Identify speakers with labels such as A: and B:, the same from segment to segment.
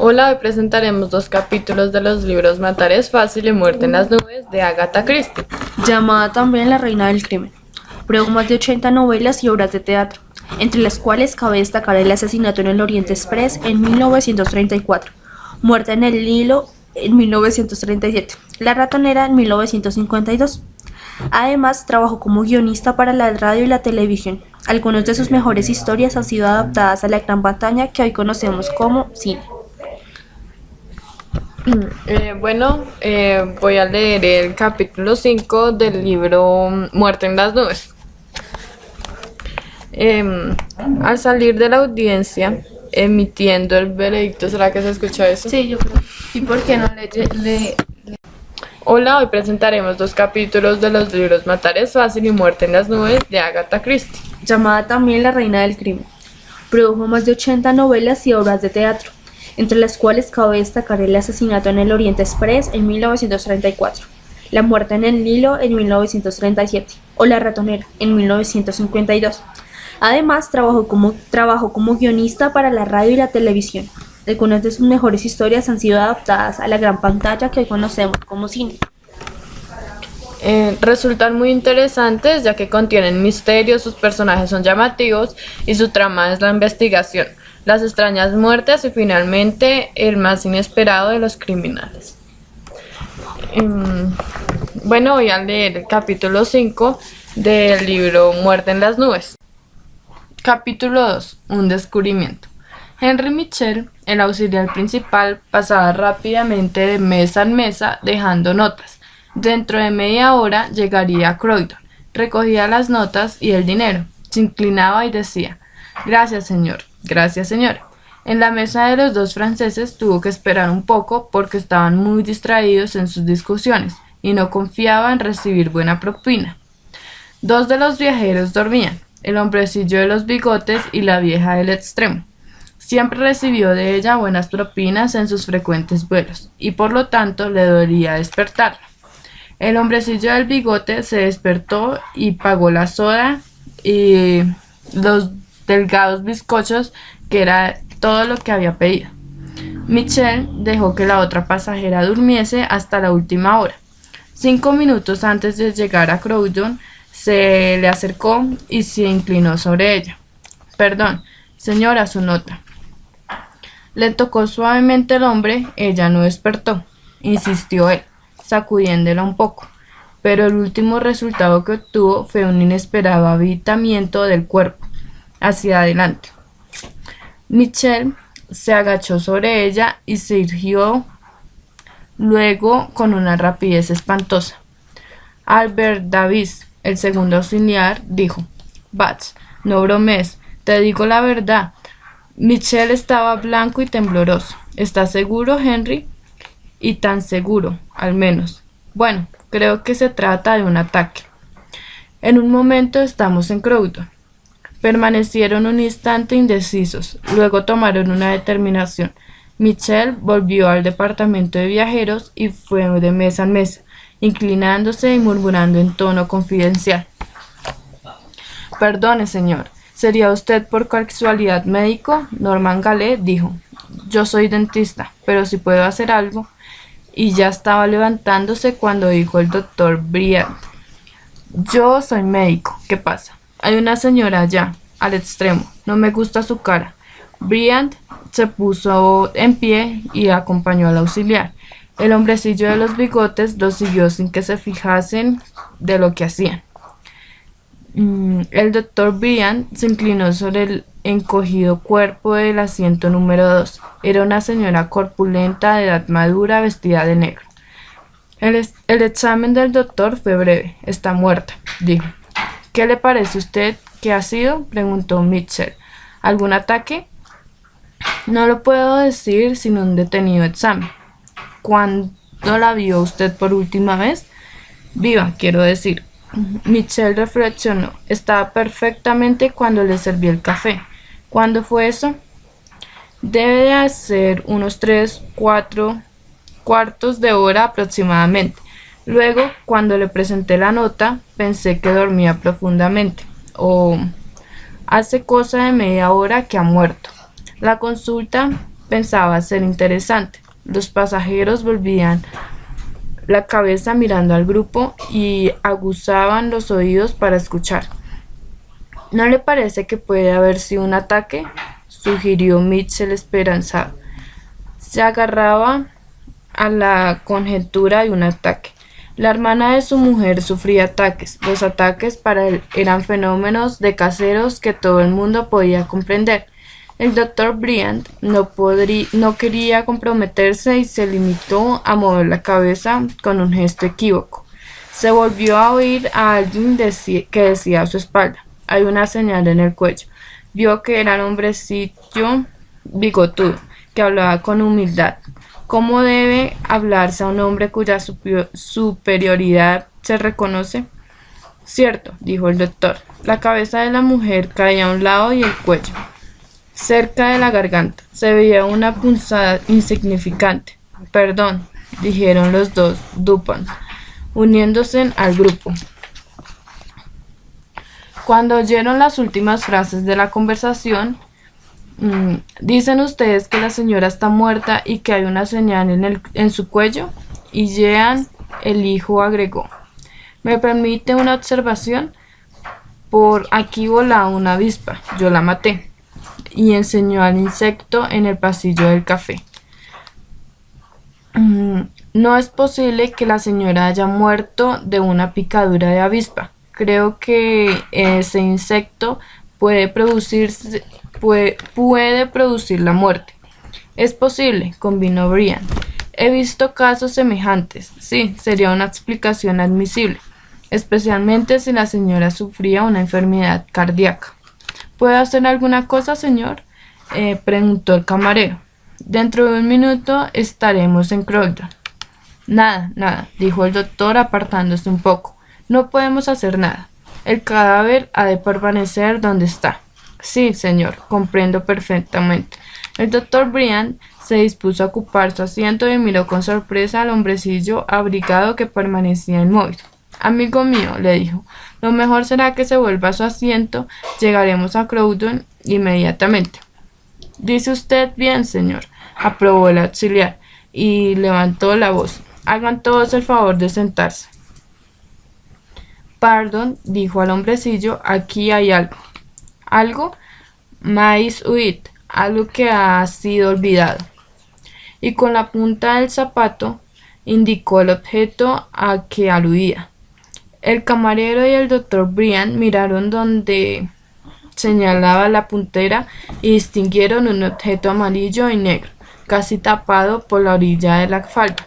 A: Hola, hoy presentaremos dos capítulos de los libros Matar es fácil y Muerte en las nubes de Agatha Christie.
B: Llamada también la reina del crimen. Produjo más de 80 novelas y obras de teatro, entre las cuales cabe destacar El asesinato en el Oriente Express en 1934, Muerte en el Nilo en 1937, La ratonera en 1952. Además, trabajó como guionista para la radio y la televisión. Algunas de sus mejores historias han sido adaptadas a la gran pantalla que hoy conocemos como cine.
A: Voy a leer el capítulo 5 del libro Muerte en las nubes. Al salir de la audiencia, emitiendo el veredicto, ¿será que se escucha eso?
B: Sí, yo creo.
A: ¿Y por qué no Hola, hoy presentaremos dos capítulos de los libros Matar es fácil y Muerte en las nubes de Agatha Christie.
B: Llamada también la reina del crimen. Produjo más de 80 novelas y obras de teatro, entre las cuales cabe destacar El asesinato en el Oriente Express en 1934, La muerte en el Nilo en 1937 o La ratonera en 1952. Además, trabajó como guionista para la radio y la televisión. Algunas de sus mejores historias han sido adaptadas a la gran pantalla que hoy conocemos como cine.
A: Resultan muy interesantes ya que contienen misterios, sus personajes son llamativos y su trama es la investigación, las extrañas muertes y finalmente el más inesperado de los criminales. Voy a leer el capítulo 5 del libro Muerte en las nubes. Capítulo 2. Un descubrimiento. Henry Mitchell, el auxiliar principal, pasaba rápidamente de mesa en mesa dejando notas. Dentro de media hora llegaría a Croydon, recogía las notas y el dinero, se inclinaba y decía: «Gracias, señor, gracias, señora». En la mesa de los dos franceses tuvo que esperar un poco porque estaban muy distraídos en sus discusiones y no confiaba en recibir buena propina. Dos de los viajeros dormían, el hombrecillo de los bigotes y la vieja del extremo. Siempre recibió de ella buenas propinas en sus frecuentes vuelos, y por lo tanto le dolía despertarla. El hombrecillo del bigote se despertó y pagó la soda y los delgados bizcochos, que era todo lo que había pedido. Michelle dejó que la otra pasajera durmiese hasta la última hora. 5 minutos antes de llegar a Croydon, se le acercó y se inclinó sobre ella. «Perdón, señora, su nota». Le tocó suavemente el hombre, ella no despertó. Insistió él, sacudiéndola un poco, pero el último resultado que obtuvo fue un inesperado avitamiento del cuerpo hacia adelante. Michelle se agachó sobre ella y se irguió luego con una rapidez espantosa. Albert Davis, el segundo auxiliar, dijo: «Bats, no bromees, te digo la verdad». Michelle estaba blanco y tembloroso. «¿Estás seguro, Henry?» «Y tan seguro, al menos. Bueno, creo que se trata de un ataque. En un momento estamos en Croydon». Permanecieron un instante indecisos, luego tomaron una determinación. Michelle volvió al departamento de viajeros y fue de mesa en mesa, inclinándose y murmurando en tono confidencial: «Perdone, señor, ¿sería usted por casualidad médico?». Norman Gale dijo: «Yo soy dentista, pero si puedo hacer algo». Y ya estaba levantándose cuando dijo el doctor Bryant: «Yo soy médico. ¿Qué pasa?». «Hay una señora allá, al extremo. No me gusta su cara». Bryant se puso en pie y acompañó al auxiliar. El hombrecillo de los bigotes los siguió sin que se fijasen de lo que hacían. El doctor Bryant se inclinó sobre el encogido cuerpo del asiento número 2. Era una señora corpulenta de edad madura, vestida de negro. El examen del doctor fue breve. «Está muerta», dijo. «¿Qué le parece a usted que ha sido?», preguntó Mitchell. «¿Algún ataque?». «No lo puedo decir sin un detenido examen». «¿Cuándo la vio usted por última vez?». «Viva, quiero decir». Michelle reflexionó. «Estaba perfectamente cuando le serví el café». «¿Cuándo fue eso?». «Debe de ser unos 3-4 cuartos de hora aproximadamente. Luego, cuando le presenté la nota, pensé que dormía profundamente. Hace cosa de media hora que ha muerto. La consulta pensaba ser interesante. Los pasajeros volvían la cabeza mirando al grupo y aguzaban los oídos para escuchar. ¿No le parece que puede haber sido un ataque?, sugirió Mitchell esperanzado. Se agarraba a la conjetura de un ataque. La hermana de su mujer sufría ataques. Los ataques para él eran fenómenos de caseros que todo el mundo podía comprender. El doctor Bryant no quería comprometerse y se limitó a mover la cabeza con un gesto equívoco. Se volvió a oír a alguien que decía a su espalda: hay una señal en el cuello. Vio que era un hombrecillo bigotudo, que hablaba con humildad. ¿Cómo debe hablarse a un hombre cuya superioridad se reconoce? Cierto, dijo el doctor. La cabeza de la mujer caía a un lado y el cuello, cerca de la garganta, se veía una punzada insignificante. Perdón, dijeron los dos Dupont, uniéndose al grupo. Cuando oyeron las últimas frases de la conversación, ¿dicen ustedes que la señora está muerta y que hay una señal en su cuello? Y Jean, el hijo, agregó: ¿me permite una observación? Por aquí volaba una avispa, yo la maté. Y enseñó al insecto en el pasillo del café. No es posible que la señora haya muerto de una picadura de avispa. Creo que ese insecto puede producir la muerte. Es posible, convino Brian. He visto casos semejantes. Sí, sería una explicación admisible, especialmente si la señora sufría una enfermedad cardíaca. ¿Puedo hacer alguna cosa, señor?, preguntó el camarero. Dentro de un minuto estaremos en Croydon. Nada, dijo el doctor apartándose un poco. No podemos hacer nada. El cadáver ha de permanecer donde está. Sí, señor, comprendo perfectamente. El doctor Bryant se dispuso a ocupar su asiento y miró con sorpresa al hombrecillo abrigado que permanecía inmóvil. Amigo mío, le dijo, lo mejor será que se vuelva a su asiento. Llegaremos a Croydon inmediatamente. Dice usted bien, señor, aprobó el auxiliar, y levantó la voz. Hagan todos el favor de sentarse. Pardon, dijo al hombrecillo, aquí hay algo. ¿Algo? Mais uit, algo que ha sido olvidado. Y con la punta del zapato indicó el objeto a que aludía. El camarero y el doctor Bryant miraron donde señalaba la puntera y distinguieron un objeto amarillo y negro, casi tapado por la orilla de la falda.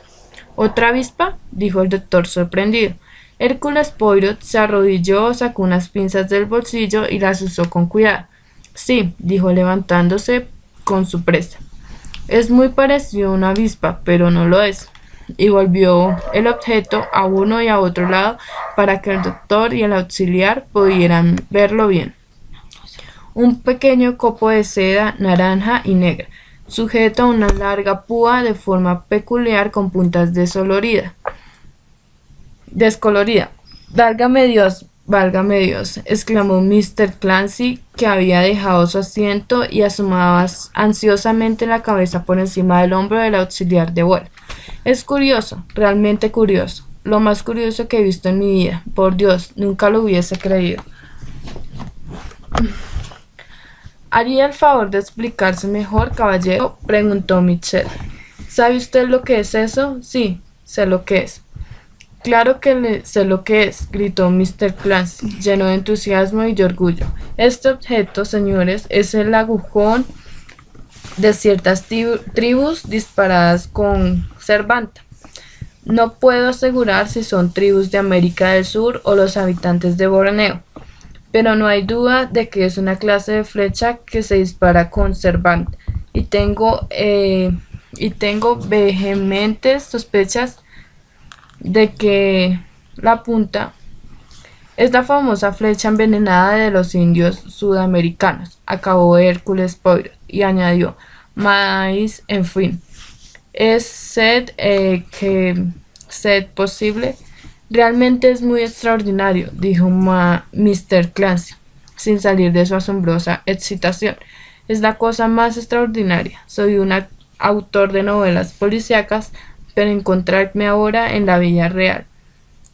A: ¿Otra avispa?, dijo el doctor sorprendido. Hércules Poirot se arrodilló, sacó unas pinzas del bolsillo y las usó con cuidado. Sí, dijo levantándose con su presa. Es muy parecido a una avispa, pero no lo es. Y volvió el objeto a uno y a otro lado para que el doctor y el auxiliar pudieran verlo bien. Un pequeño copo de seda naranja y negra, sujeto a una larga púa de forma peculiar con puntas descolorida. Válgame Dios, exclamó Mr. Clancy, que había dejado su asiento y asomaba ansiosamente la cabeza por encima del hombro del auxiliar de vuelo. Es curioso, realmente curioso, lo más curioso que he visto en mi vida. Por Dios, nunca lo hubiese creído. ¿Haría el favor de explicarse mejor, caballero?, preguntó Mitchell. ¿Sabe usted lo que es eso? Sí, sé lo que es. Claro que sé lo que es, gritó Mr. Clancy, lleno de entusiasmo y de orgullo. Este objeto, señores, es el aguijón de ciertas tribus disparadas con Cervanta. No puedo asegurar si son tribus de América del Sur o los habitantes de Borneo, pero no hay duda de que es una clase de flecha que se dispara con Cervanta, y tengo vehementes sospechas de que la punta es la famosa flecha envenenada de los indios sudamericanos, acabó Hércules Poirot, y añadió, mais, en fin, ¿es sed posible? Realmente es muy extraordinario, dijo Mr. Clancy, sin salir de su asombrosa excitación. Es la cosa más extraordinaria. Soy una autor de novelas policíacas, pero encontrarme ahora en la vida real.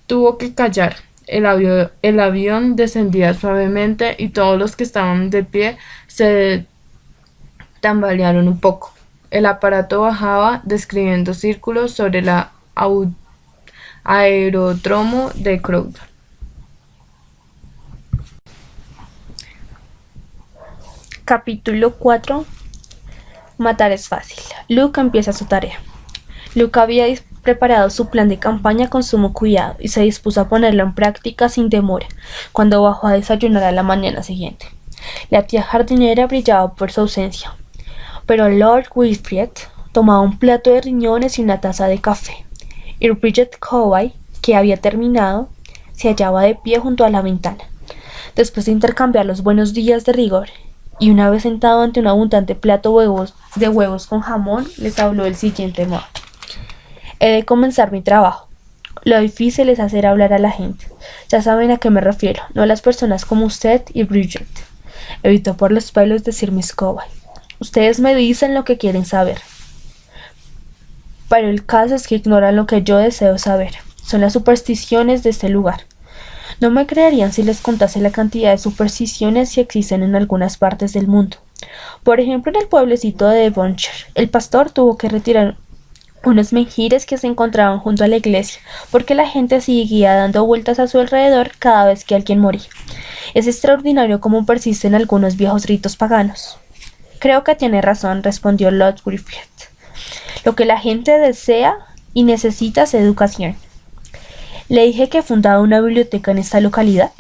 A: Tuvo que callar. El avión descendía suavemente y todos los que estaban de pie se tambalearon un poco. El aparato bajaba, describiendo círculos sobre el aeródromo de Crowd.
B: Capítulo 4. Matar es fácil. Luke empieza su tarea. Luke había preparado su plan de campaña con sumo cuidado y se dispuso a ponerlo en práctica sin demora cuando bajó a desayunar a la mañana siguiente. La tía jardinera brillaba por su ausencia, pero Lord Wilfrid tomaba un plato de riñones y una taza de café, y Bridget Covey, que había terminado, se hallaba de pie junto a la ventana, después de intercambiar los buenos días de rigor, y una vez sentado ante un abundante plato de huevos con jamón, les habló del siguiente modo. He de comenzar mi trabajo. Lo difícil es hacer hablar a la gente. Ya saben a qué me refiero, no a las personas como usted y Bridget. Evitó por los pelos decir Miss Covey. Ustedes me dicen lo que quieren saber. Pero el caso es que ignoran lo que yo deseo saber. Son las supersticiones de este lugar. No me creerían si les contase la cantidad de supersticiones que existen en algunas partes del mundo. Por ejemplo, en el pueblecito de Devonshire, el pastor tuvo que retirar unos menjires que se encontraban junto a la iglesia, porque la gente seguía dando vueltas a su alrededor cada vez que alguien moría. Es extraordinario cómo persisten algunos viejos ritos paganos. Creo que tiene razón, respondió Lord Wilfrid. Lo que la gente desea y necesita es educación. Le dije que fundaba una biblioteca en esta localidad.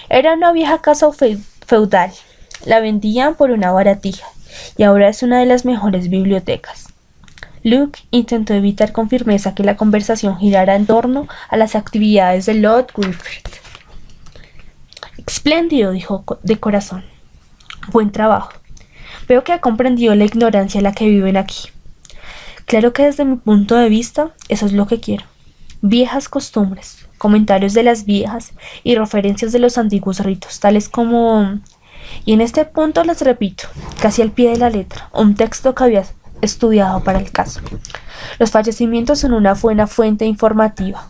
B: Era una vieja casa feudal. La vendían por una baratija y ahora es una de las mejores bibliotecas. Luke intentó evitar con firmeza que la conversación girara en torno a las actividades de Lord Wilfrid. Espléndido, dijo de corazón. Buen trabajo. Veo que ha comprendido la ignorancia en la que viven aquí. Claro que desde mi punto de vista, eso es lo que quiero. Viejas costumbres, comentarios de las viejas y referencias de los antiguos ritos, tales como... Y en este punto les repito, casi al pie de la letra, un texto que había estudiado para el caso. Los fallecimientos son una buena fuente informativa,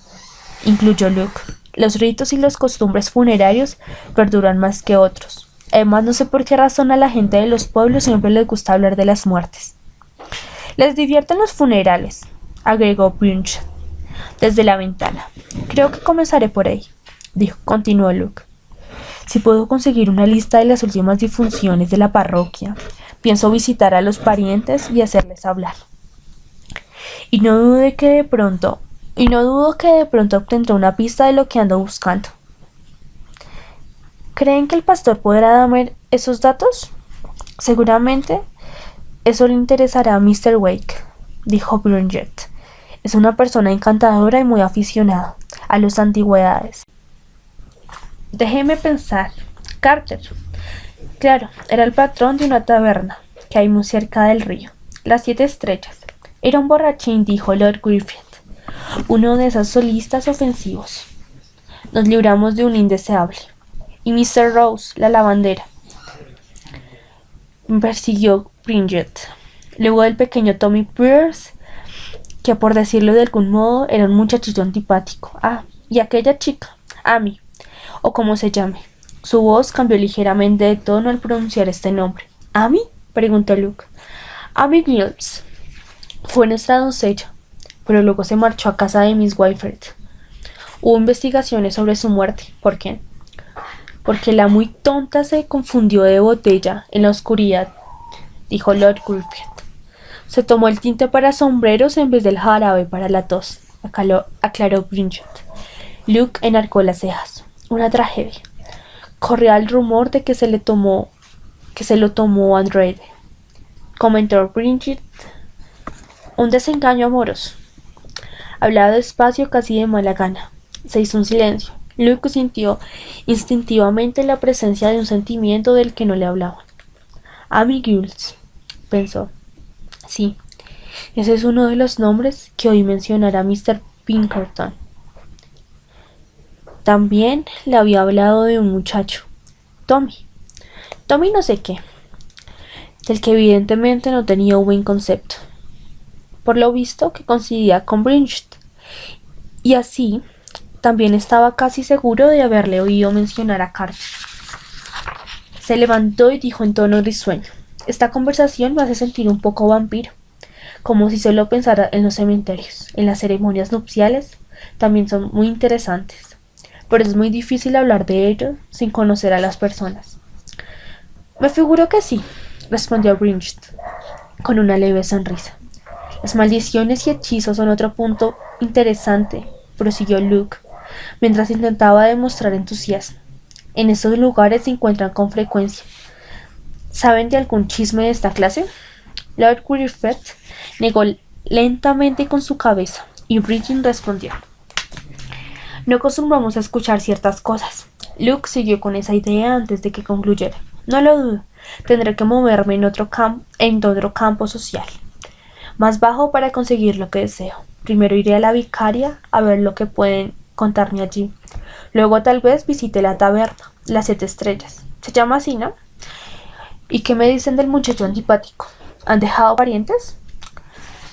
B: incluyó Luke. Los ritos y las costumbres funerarios perduran más que otros. Además, no sé por qué razón a la gente de los pueblos siempre les gusta hablar de las muertes. Les divierten los funerales, agregó Bridget desde la ventana. Creo que comenzaré por ahí, continuó Luke. Si puedo conseguir una lista de las últimas difunciones de la parroquia, pienso visitar a los parientes y hacerles hablar. Y no dudo que de pronto obtendré una pista de lo que ando buscando. ¿Creen que el pastor podrá darme esos datos? Seguramente eso le interesará a Mr. Wake, dijo Bridget. Es una persona encantadora y muy aficionada a las antigüedades. Déjeme pensar. Carter. Claro, era el patrón de una taberna que hay muy cerca del río. Las 7 estrellas. Era un borrachín, dijo Lord Wilfrid. Uno de esos solistas ofensivos. Nos libramos de un indeseable. Y Mr. Rose, la lavandera. Persiguió Bridget. Luego del pequeño Tommy Pierce, que por decirlo de algún modo era un muchachito antipático. Ah, y aquella chica, Amy, o como se llame. Su voz cambió ligeramente de tono al pronunciar este nombre. ¿Amy? Preguntó Luke. Amy Gibbs. Fue nuestra doncella, pero luego se marchó a casa de Miss Wilfrid. Hubo investigaciones sobre su muerte. ¿Por qué? Porque la muy tonta se confundió de botella en la oscuridad, dijo Lord Wilfrid. Se tomó el tinte para sombreros en vez del jarabe para la tos, aclaró Bridget. Luke enarcó las cejas. Una tragedia. Corría el rumor de que se lo tomó Android, comentó Bridget. Un desengaño amoroso. Hablaba despacio, casi de mala gana. Se hizo un silencio. Luke sintió instintivamente la presencia de un sentimiento del que no le hablaban. Amy Giles, pensó. Sí, ese es uno de los nombres que oí mencionar a Mr. Pinkerton. También le había hablado de un muchacho, Tommy no sé qué, del que evidentemente no tenía un buen concepto. por lo visto que coincidía con Bridget, y así también estaba casi seguro de haberle oído mencionar a Carter. Se levantó y dijo en tono risueño: esta conversación me hace sentir un poco vampiro, como si solo pensara en los cementerios. En las ceremonias nupciales también son muy interesantes, pero es muy difícil hablar de ello sin conocer a las personas. Me figuro que sí, respondió Bridget, con una leve sonrisa. Las maldiciones y hechizos son otro punto interesante, prosiguió Luke, mientras intentaba demostrar entusiasmo. En estos lugares se encuentran con frecuencia. ¿Saben de algún chisme de esta clase? Lord Wilfred negó lentamente con su cabeza, y Bridget respondió: no acostumbramos a escuchar ciertas cosas. Luke siguió con esa idea antes de que concluyera. No lo dudo, tendré que moverme en otro campo social, más bajo, para conseguir lo que deseo. Primero iré a la vicaria a ver lo que pueden contarme allí. Luego tal vez visite la taberna, las 7 estrellas. Se llama así, ¿no? ¿Y qué me dicen del muchacho antipático? ¿Han dejado parientes?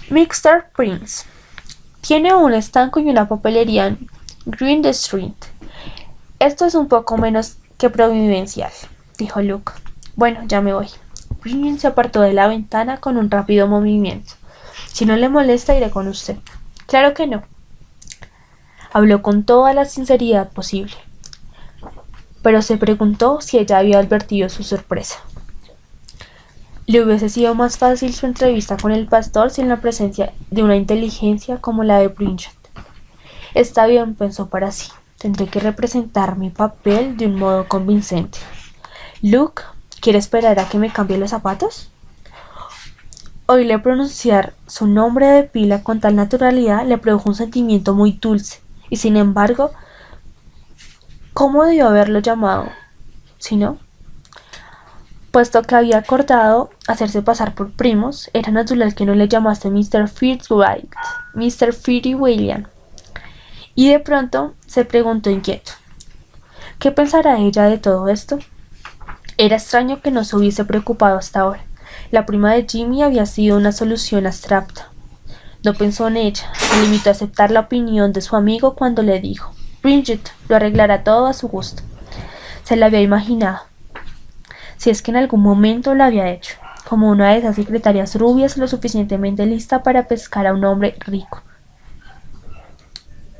B: Mr. Prince tiene un estanco y una papelería en Green Street. Esto es un poco menos que providencial, dijo Luke. Bueno, ya me voy. Bridget se apartó de la ventana con un rápido movimiento. Si no le molesta, iré con usted. Claro que no. Habló con toda la sinceridad posible, pero se preguntó si ella había advertido su sorpresa. Le hubiese sido más fácil su entrevista con el pastor sin la presencia de una inteligencia como la de Bridget. Está bien, pensó para sí. Tendré que representar mi papel de un modo convincente. Luke, ¿quiere esperar a que me cambie los zapatos? Oírle pronunciar su nombre de pila con tal naturalidad le produjo un sentimiento muy dulce, y sin embargo, ¿cómo debió haberlo llamado? Si no, puesto que había acordado hacerse pasar por primos, era natural que no le llamase Mr. Fitzwright, Mr. Fitzwilliam. Y de pronto se preguntó inquieto: ¿qué pensará ella de todo esto? Era extraño que no se hubiese preocupado hasta ahora. La prima de Jimmy había sido una solución abstracta. No pensó en ella, se limitó a aceptar la opinión de su amigo cuando le dijo: Bridget lo arreglará todo a su gusto. Se la había imaginado, si es que en algún momento lo había hecho, como una de esas secretarias rubias lo suficientemente lista para pescar a un hombre rico.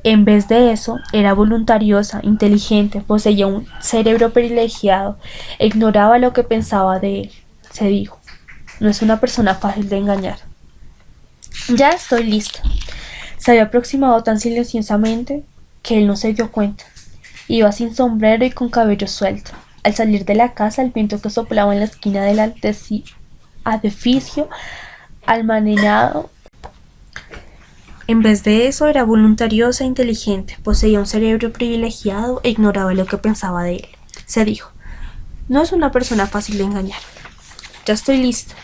B: En vez de eso, era voluntariosa, inteligente, poseía un cerebro privilegiado, e ignoraba lo que pensaba de él. Se dijo: no es una persona fácil de engañar. Ya estoy lista. Se había aproximado tan silenciosamente que él no se dio cuenta. Iba sin sombrero y con cabello suelto. Al salir de la casa, el viento que soplaba en la esquina del edificio almenado. En vez de eso, era voluntariosa e inteligente, poseía un cerebro privilegiado e ignoraba lo que pensaba de él. Se dijo: no es una persona fácil de engañar. Ya estoy lista.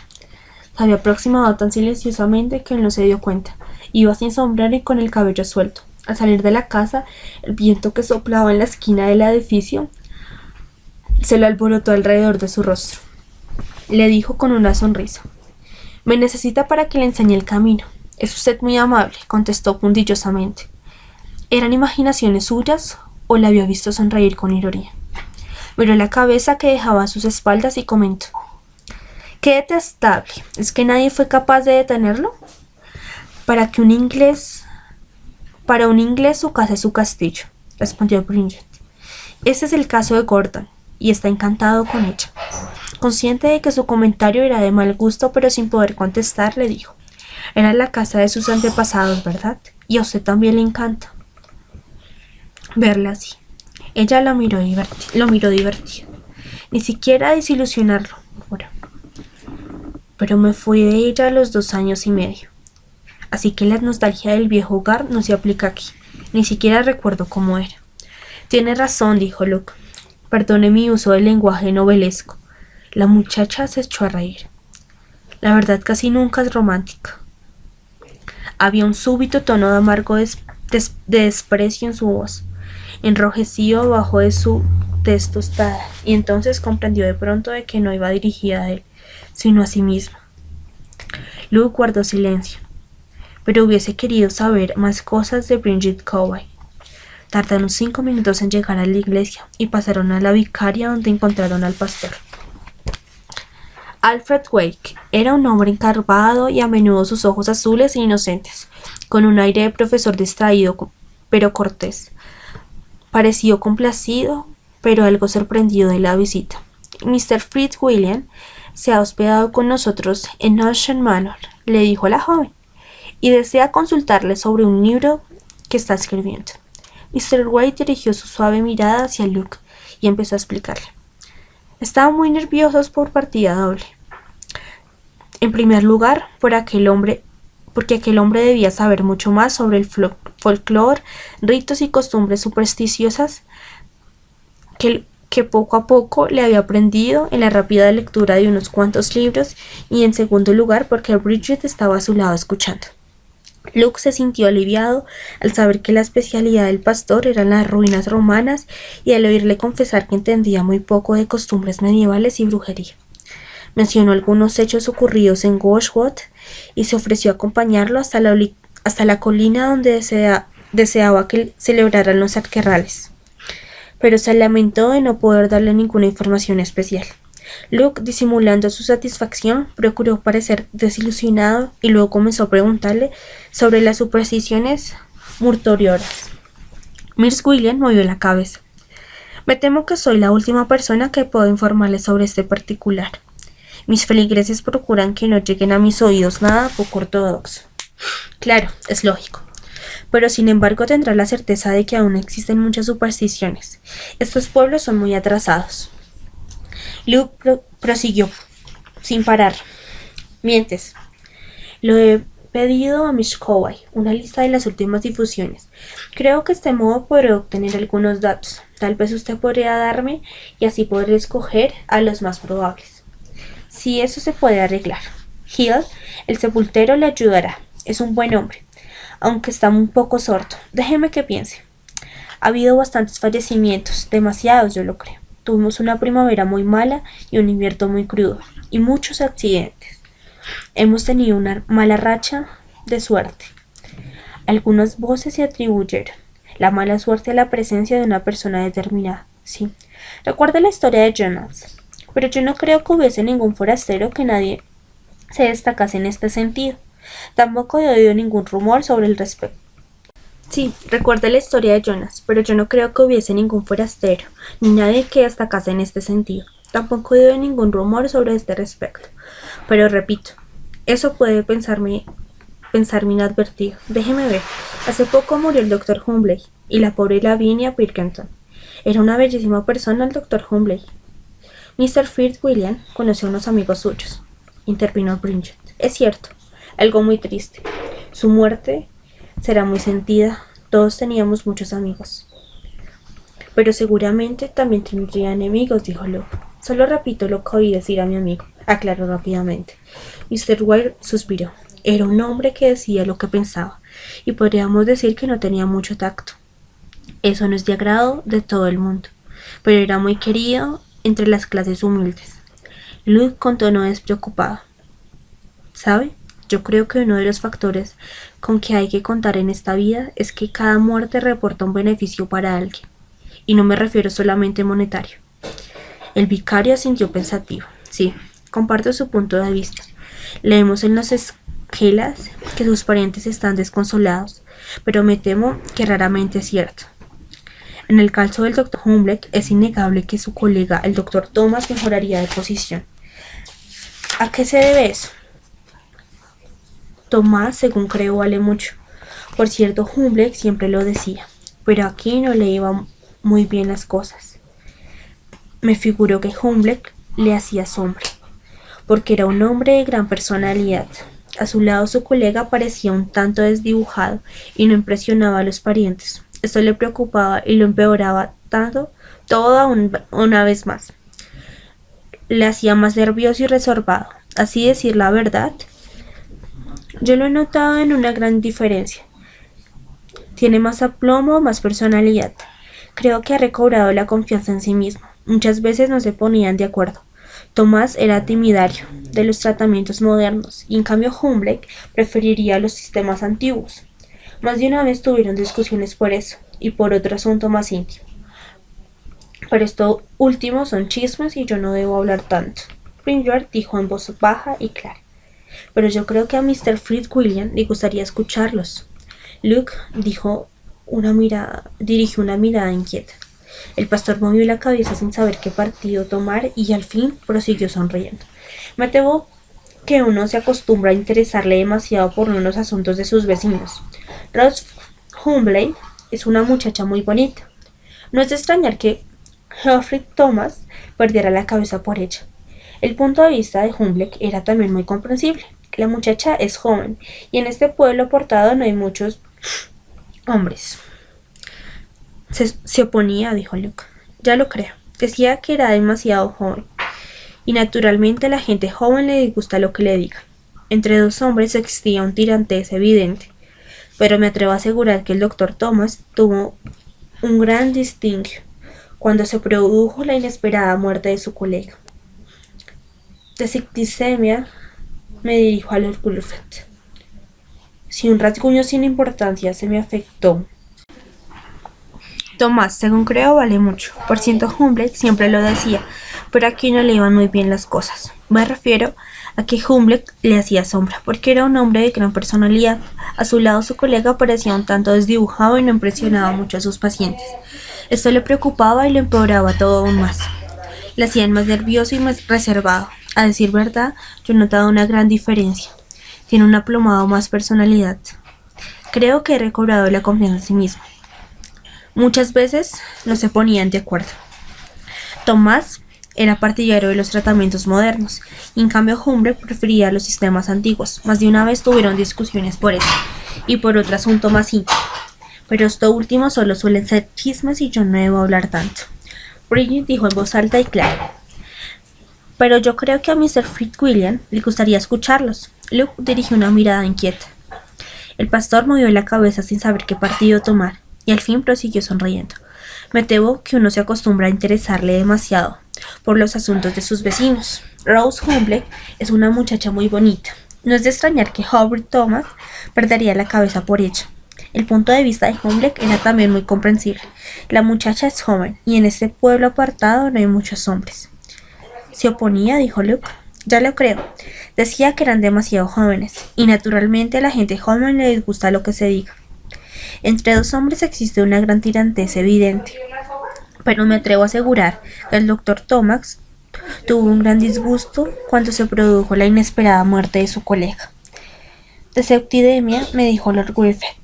B: Se había aproximado tan silenciosamente que él no se dio cuenta. Iba sin sombrero y con el cabello suelto. Al salir de la casa, el viento que soplaba en la esquina del edificio se le alborotó alrededor de su rostro. Le dijo con una sonrisa: me necesita para que le enseñe el camino. Es usted muy amable, contestó puntillosamente. ¿Eran imaginaciones suyas o la había visto sonreír con ironía? Miró la cabeza que dejaba a sus espaldas y comentó: ¡qué detestable! ¿Es que nadie fue capaz de detenerlo? Para un inglés su casa es su castillo, respondió Bridget. Ese es el caso de Gordon, y está encantado con ella. Consciente de que su comentario era de mal gusto, pero sin poder contestar, le dijo: era la casa de sus antepasados, ¿verdad? Y a usted también le encanta verla así. Ella lo miró divertida. Ni siquiera desilusionarlo, juró. Pero me fui de ella a los 2 años y medio. Así que la nostalgia del viejo hogar no se aplica aquí. Ni siquiera recuerdo cómo era. Tiene razón, dijo Luke. Perdone mi uso del lenguaje novelesco. La muchacha se echó a reír. La verdad casi nunca es romántica. Había un súbito tono de amargo desprecio en su voz, enrojecido abajo de su tez tostada, y entonces comprendió de pronto de que no iba dirigida a él, sino a sí misma. Luke guardó silencio. pero hubiese querido saber más cosas de Bridget Covey. Tardaron 5 minutos en llegar a la iglesia y pasaron a la vicaria donde encontraron al pastor. Alfred Wake era un hombre encorvado y a menudo sus ojos azules e inocentes, con un aire de profesor distraído pero cortés. Pareció complacido, pero algo sorprendido de la visita. Mr. Fitzwilliam se ha hospedado con nosotros en Ocean Manor, le dijo a la joven, y desea consultarle sobre un libro que está escribiendo. Mr. Wake dirigió su suave mirada hacia Luke y empezó a explicarle. Estaban muy nerviosos por partida doble. En primer lugar, porque aquel hombre debía saber mucho más sobre el folclore, ritos y costumbres supersticiosas que poco a poco le había aprendido en la rápida lectura de unos cuantos libros, y en segundo lugar porque Bridget estaba a su lado escuchando. Luke se sintió aliviado al saber que la especialidad del pastor eran las ruinas romanas y al oírle confesar que entendía muy poco de costumbres medievales y brujería. Mencionó algunos hechos ocurridos en Gauchwood y se ofreció a acompañarlo hasta la colina donde deseaba que celebraran los arquerrales, pero se lamentó de no poder darle ninguna información especial. Luke, disimulando su satisfacción, procuró parecer desilusionado y luego comenzó a preguntarle sobre las supersticiones mortuorias. Miss William movió la cabeza. Me temo que soy la última persona que puedo informarle sobre este particular. Mis feligreses procuran que no lleguen a mis oídos nada poco ortodoxo. Claro, es lógico. Pero sin embargo tendrá la certeza de que aún existen muchas supersticiones. Estos pueblos son muy atrasados. Luke prosiguió, sin parar. Mientes. Lo he pedido a Miss Covey, una lista de las últimas difusiones. Creo que de este modo podré obtener algunos datos. Tal vez usted podría darme y así podré escoger a los más probables. Si eso se puede arreglar. Hill, el sepultero, le ayudará. Es un buen hombre, aunque está un poco sordo. Déjeme que piense. Ha habido bastantes fallecimientos, demasiados yo lo creo. Tuvimos una primavera muy mala y un invierno muy crudo, y muchos accidentes. Hemos tenido una mala racha de suerte. Algunas voces se atribuyeron la mala suerte a la presencia de una persona determinada. Sí, recuerda la historia de Jonas, pero yo no creo que hubiese ningún forastero que nadie se destacase en este sentido. Tampoco he oído ningún rumor sobre el respecto. Sí, recuerda la historia de Jonas, pero yo no creo que hubiese ningún forastero, ni nadie que destacase en este sentido. Tampoco he oído ningún rumor sobre este respecto. Pero repito, eso puede pensarme inadvertido. Déjeme ver. Hace poco murió el Dr. Humbley y la pobre Lavinia Pirkington. Era una bellísima persona el Dr. Humbley. Mr. Fitzwilliam conoció a unos amigos suyos, intervino Bridget. Es cierto, algo muy triste. Su muerte será muy sentida. Todos teníamos muchos amigos. Pero seguramente también tendría enemigos, dijo Luke. Solo repito lo que oí decir a mi amigo, aclaró rápidamente. Mr. Ware suspiró. Era un hombre que decía lo que pensaba, y podríamos decir que no tenía mucho tacto. Eso no es de agrado de todo el mundo, pero era muy querido entre las clases humildes. Luke con tono despreocupado. ¿Sabe? Yo creo que uno de los factores con que hay que contar en esta vida es que cada muerte reporta un beneficio para alguien, y no me refiero solamente monetario. El vicario asintió pensativo. Sí, comparto su punto de vista. Leemos en las esquelas que sus parientes están desconsolados, pero me temo que raramente es cierto. En el caso del Dr. Humbley es innegable que su colega, el Dr. Thomas, mejoraría de posición. ¿A qué se debe eso? Tomás, según creo, vale mucho. Por cierto, Humbley siempre lo decía, pero aquí no le iban muy bien las cosas. Me figuró que Humbley le hacía sombra, porque era un hombre de gran personalidad. A su lado su colega parecía un tanto desdibujado y no impresionaba a los parientes. Esto le preocupaba y lo empeoraba todo una vez más. Le hacía más nervioso y reservado. Así decir la verdad, yo lo he notado en una gran diferencia. Tiene más aplomo, más personalidad. Creo que ha recobrado la confianza en sí mismo. Muchas veces no se ponían de acuerdo. Tomás era timidario de los tratamientos modernos y en cambio Humble preferiría los sistemas antiguos. Más de una vez tuvieron discusiones por eso y por otro asunto más íntimo. Pero esto último son chismes y yo no debo hablar tanto. Springer dijo en voz baja y clara. Pero yo creo que a Mr. Fitzwilliam le gustaría escucharlos. Luke dirigió una mirada inquieta. El pastor movió la cabeza sin saber qué partido tomar y al fin prosiguió sonriendo. Me temo que uno se acostumbra a interesarle demasiado por los asuntos de sus vecinos. Rose Humble es una muchacha muy bonita. No es de extrañar que Geoffrey Thomas perdiera la cabeza por ella. El punto de vista de Humble era también muy comprensible. La muchacha es joven y en este pueblo apartado no hay muchos hombres. Se oponía, dijo Luke. Ya lo creo. Decía que era demasiado joven. Y naturalmente a la gente joven le disgusta lo que le diga. Entre dos hombres existía un tirantez evidente. Pero me atrevo a asegurar que el doctor Thomas tuvo un gran distingio cuando se produjo la inesperada muerte de su colega. De septicemia, me dirijo a Lord Gulfet. Si un rasguño sin importancia se me afectó. Tomás, según creo, vale mucho. Por ciento Humble siempre lo decía, pero aquí no le iban muy bien las cosas. Me refiero a que Humble le hacía sombra, porque era un hombre de gran personalidad. A su lado su colega parecía un tanto desdibujado y no impresionaba mucho a sus pacientes. Esto le preocupaba y lo empeoraba todo aún más. Le hacían más nervioso y más reservado. A decir verdad, yo he notado una gran diferencia. Tiene un aplomado más personalidad. Creo que he recobrado la confianza en sí mismo. Muchas veces no se ponían de acuerdo. Tomás era partidario de los tratamientos modernos, y en cambio Humble prefería los sistemas antiguos. Más de una vez tuvieron discusiones por eso, y por otro asunto más íntimo. Pero esto último solo suelen ser chismes y yo no debo hablar tanto. Bridget dijo en voz alta y clara. Pero yo creo que a Mr. Fitzwilliam le gustaría escucharlos. Luke dirigió una mirada inquieta. El pastor movió la cabeza sin saber qué partido tomar, y al fin prosiguió sonriendo. Me temo que uno se acostumbra a interesarle demasiado por los asuntos de sus vecinos. Rose Humble es una muchacha muy bonita. No es de extrañar que Geoffrey Thomas perdería la cabeza por ella. El punto de vista de Humble era también muy comprensible. La muchacha es joven, y en este pueblo apartado no hay muchos hombres. Se oponía, dijo Luke. Ya lo creo. Decía que eran demasiado jóvenes, y naturalmente a la gente joven le disgusta lo que se diga. Entre dos hombres existe una gran tirantez evidente, pero me atrevo a asegurar que el doctor Thomas tuvo un gran disgusto cuando se produjo la inesperada muerte de su colega. De septicemia, me dijo Lord Gulfet.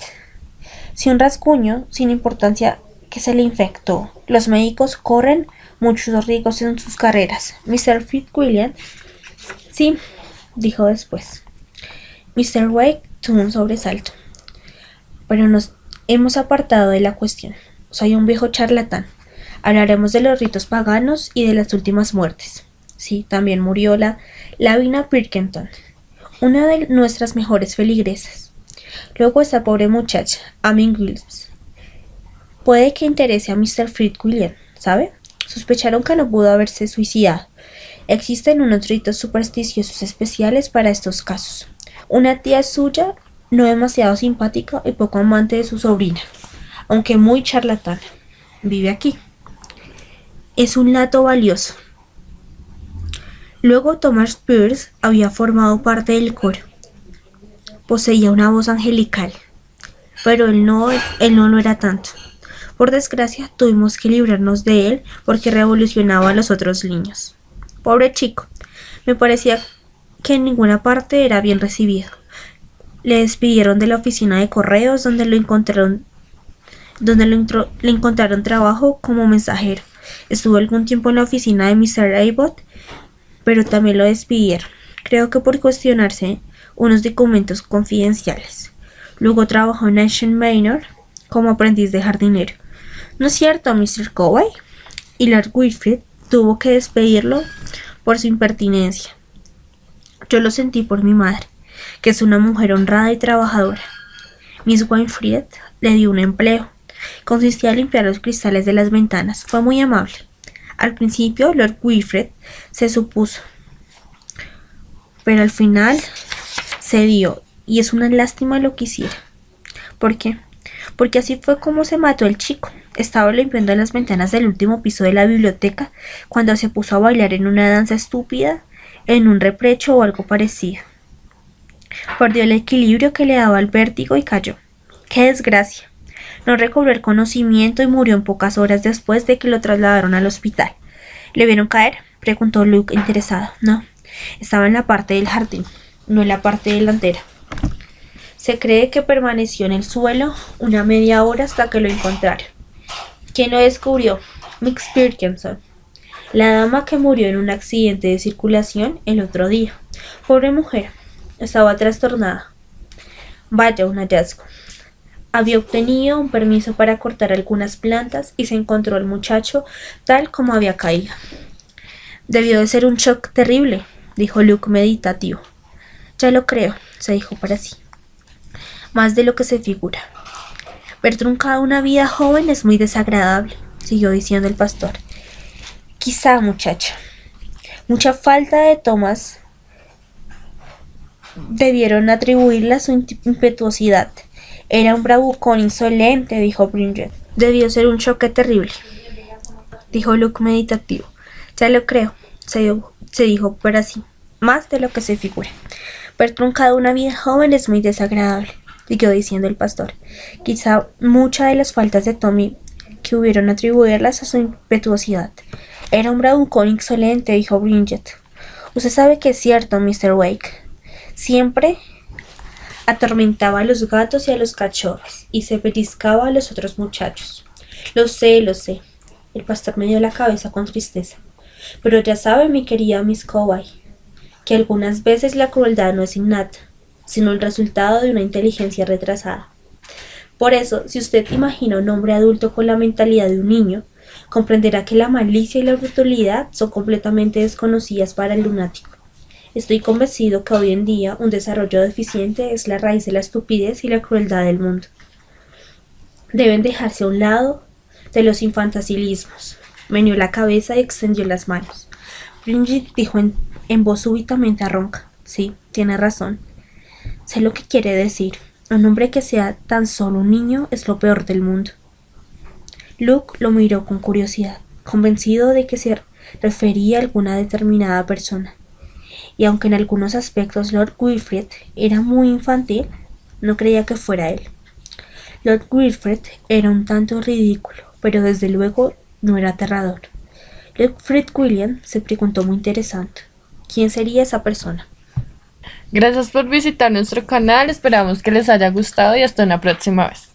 B: Si un rasguño sin importancia que se le infectó, los médicos corren muchos riesgos en sus carreras. Mr. Fitzwilliam, sí, dijo después. Mr. Wake tuvo un sobresalto. Pero nos hemos apartado de la cuestión. Soy un viejo charlatán. Hablaremos de los ritos paganos y de las últimas muertes. Sí, también murió la Lavina Pirkington, una de nuestras mejores feligresas. Luego esa pobre muchacha, Amy Williams. Puede que interese a Mr. Fitzwilliam, ¿sabe? Sospecharon que no pudo haberse suicidado. Existen unos ritos supersticiosos especiales para estos casos. Una tía suya, no demasiado simpática y poco amante de su sobrina, aunque muy charlatana, vive aquí. Es un dato valioso. Luego Thomas Pierce había formado parte del coro. Poseía una voz angelical, pero él no lo era tanto. Por desgracia, tuvimos que librarnos de él porque revolucionaba a los otros niños. Pobre chico, me parecía que en ninguna parte era bien recibido. Le despidieron de la oficina de correos donde le encontraron trabajo como mensajero. Estuvo algún tiempo en la oficina de Mr. Abbott, pero también lo despidieron. Creo que por cuestionarse unos documentos confidenciales. Luego trabajó en Ancient Manor como aprendiz de jardinero. ¿No es cierto, Mr. Coway? Y Lord Wilfrid tuvo que despedirlo por su impertinencia. Yo lo sentí por mi madre, que es una mujer honrada y trabajadora. Miss Winfried le dio un empleo. Consistía en limpiar los cristales de las ventanas. Fue muy amable. Al principio Lord Wilfred se supuso, pero al final cedió, y es una lástima lo que hiciera. ¿Por qué? Porque así fue como se mató el chico. Estaba limpiando las ventanas del último piso de la biblioteca cuando se puso a bailar en una danza estúpida, en un reprecho o algo parecido. Perdió el equilibrio que le daba el vértigo y cayó. ¡Qué desgracia! No recobró el conocimiento y murió en pocas horas después de que lo trasladaron al hospital. ¿Le vieron caer?, preguntó Luke interesado. No, estaba en la parte del jardín, no en la parte delantera. Se cree que permaneció en el suelo una media hora hasta que lo encontraron. ¿Quién lo descubrió? Miss Parkinson, la dama que murió en un accidente de circulación el otro día. Pobre mujer, estaba trastornada. Vaya un hallazgo. Había obtenido un permiso para cortar algunas plantas y se encontró al muchacho tal como había caído. Debió de ser un shock terrible, dijo Luke meditativo. Ya lo creo, se dijo para sí. Más de lo que se figura. Ver truncada una vida joven es muy desagradable, siguió diciendo el pastor. Quizá, muchacha. Mucha falta de tomas debieron atribuirle a su impetuosidad. Era un bravucón insolente, dijo Bridget. Debió ser un choque terrible, dijo Luke meditativo. Ya lo creo, se dijo para sí. Más de lo que se figura. Ver truncada una vida joven es muy desagradable, siguió diciendo el pastor. Quizá muchas de las faltas de Tommy que hubieron atribuirlas a su impetuosidad. Era un bravucón insolente, dijo Bridget. Usted sabe que es cierto, Mr. Wake. Siempre atormentaba a los gatos y a los cachorros, y se pellizcaba a los otros muchachos. Lo sé. El pastor me dio la cabeza con tristeza. Pero ya sabe, mi querida Miss Coway, que algunas veces la crueldad no es innata, sino el resultado de una inteligencia retrasada. Por eso, si usted imagina un hombre adulto con la mentalidad de un niño, comprenderá que la malicia y la brutalidad son completamente desconocidas para el lunático. Estoy convencido que hoy en día un desarrollo deficiente es la raíz de la estupidez y la crueldad del mundo. Deben dejarse a un lado de los infanticilismos. Meneó la cabeza y extendió las manos. Bridget dijo en voz súbitamente ronca. Sí, tiene razón. Sé lo que quiere decir. Un hombre que sea tan solo un niño es lo peor del mundo. Luke lo miró con curiosidad, convencido de que se refería a alguna determinada persona. Y aunque en algunos aspectos Lord Wilfred era muy infantil, no creía que fuera él. Lord Wilfred era un tanto ridículo, pero desde luego no era aterrador. Lord Fitzwilliam se preguntó muy interesante, ¿quién sería esa persona?
A: Gracias por visitar nuestro canal, esperamos que les haya gustado y hasta una próxima vez.